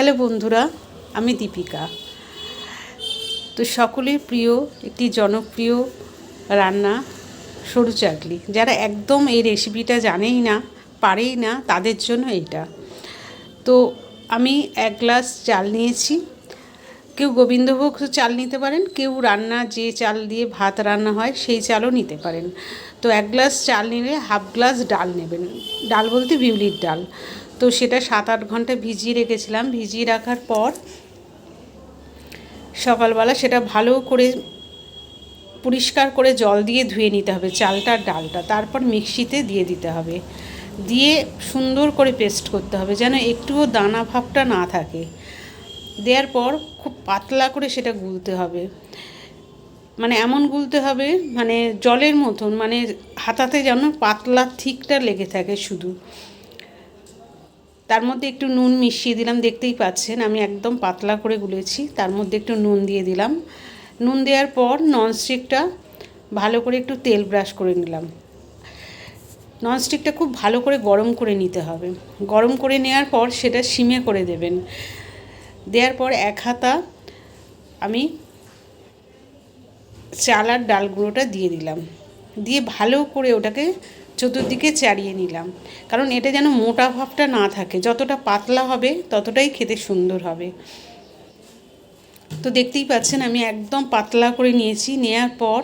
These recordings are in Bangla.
হ্যালো বন্ধুরা, আমি দীপিকা। তো সকলের প্রিয় একটি জনপ্রিয় রান্না সরু চাকলি। যারা একদম এই রেসিপিটা জানেই না, পারেই না, তাদের জন্য এইটা। তো আমি 1 গ্লাস চাল নিয়েছি। কেউ গোবিন্দভোগ চাল নিতে পারেন, কেউ রান্না যে চাল দিয়ে ভাত রান্না হয় সেই চালও নিতে পারেন। তো 1 গ্লাস চাল নিলে হাফ গ্লাস ডাল নেবেন। ডাল বলতে বিউলির ডাল। তো সেটা 7-8 ঘন্টা ভিজিয়ে রেখেছিলাম। ভিজিয়ে রাখার পর সকালবেলা সেটা ভালো করে পরিষ্কার করে জল দিয়ে ধুয়ে নিতে হবে চালটা আর ডালটা। তারপর মিক্সিতে দিয়ে দিতে হবে, দিয়ে সুন্দর করে পেস্ট করতে হবে যেন একটুও দানা ভাবটা না থাকে। দেওয়ার পর খুব পাতলা করে সেটা গুলতে হবে, মানে এমন গুলতে হবে মানে জলের মতন, মানে হাতাতে যেন পাতলা থিকটা লেগে থাকে শুধু। তার মধ্যে একটু নুন মিশিয়ে দিলাম, দেখতেই পাচ্ছেন আমি একদম পাতলা করে গুলেছি। তার মধ্যে একটু নুন দিয়ে দিলাম। নুন দেওয়ার পর ননস্টিকটা ভালো করে একটু তেল ব্রাশ করে নিলাম। ননস্টিকটা খুব ভালো করে গরম করে নিতে হবে। গরম করে নেওয়ার পর সেটা সিমে করে দেবেন। দেওয়ার পর 1 হাতা আমি চাল আর ডাল গুঁড়োটা দিয়ে দিলাম। দিয়ে ভালো করে ওটাকে চতুর্দিকে চাড়িয়ে নিলাম, কারণ এটা যেন মোটা ভাবটা না থাকে। যতটা পাতলা হবে ততটাই খেতে সুন্দর হবে। তো দেখতেই পাচ্ছেন আমি একদম পাতলা করে নিয়েছি। নেওয়ার পর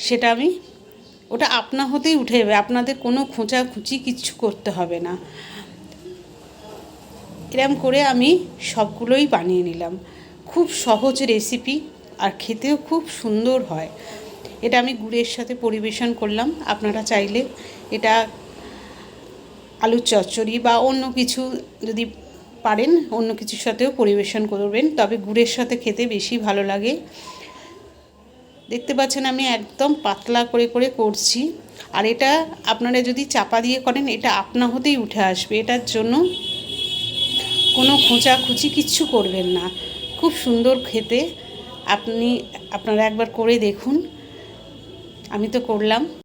সেটা আমি ওটা আপনা হতেই উঠে যাবে, আপনাদের কোনো খোঁচাখুচি কিচ্ছু করতে হবে না। এরম করে আমি সবগুলোই বানিয়ে নিলাম। খুব সহজ রেসিপি আর খেতেও খুব সুন্দর হয়। এটা আমি গুড়ের সাথে পরিবেশন করলাম। আপনারা চাইলে এটা আলুর চচ্চড়ি বা অন্য কিছু যদি পারেন অন্য কিছুর সাথেও পরিবেশন করবেন, তবে গুড়ের সাথে খেতে বেশি ভালো লাগে। দেখতে পাচ্ছেন আমি একদম পাতলা করে করে করছি। আর এটা আপনারা যদি চাপা দিয়ে করেন এটা আপনা হতেই উঠে আসবে। এটার জন্য কোনো খোঁচাখুচি কিচ্ছু করবেন না, খুব সুন্দর খেতে। আপনারা একবার করে দেখুন। আমি তো করলাম।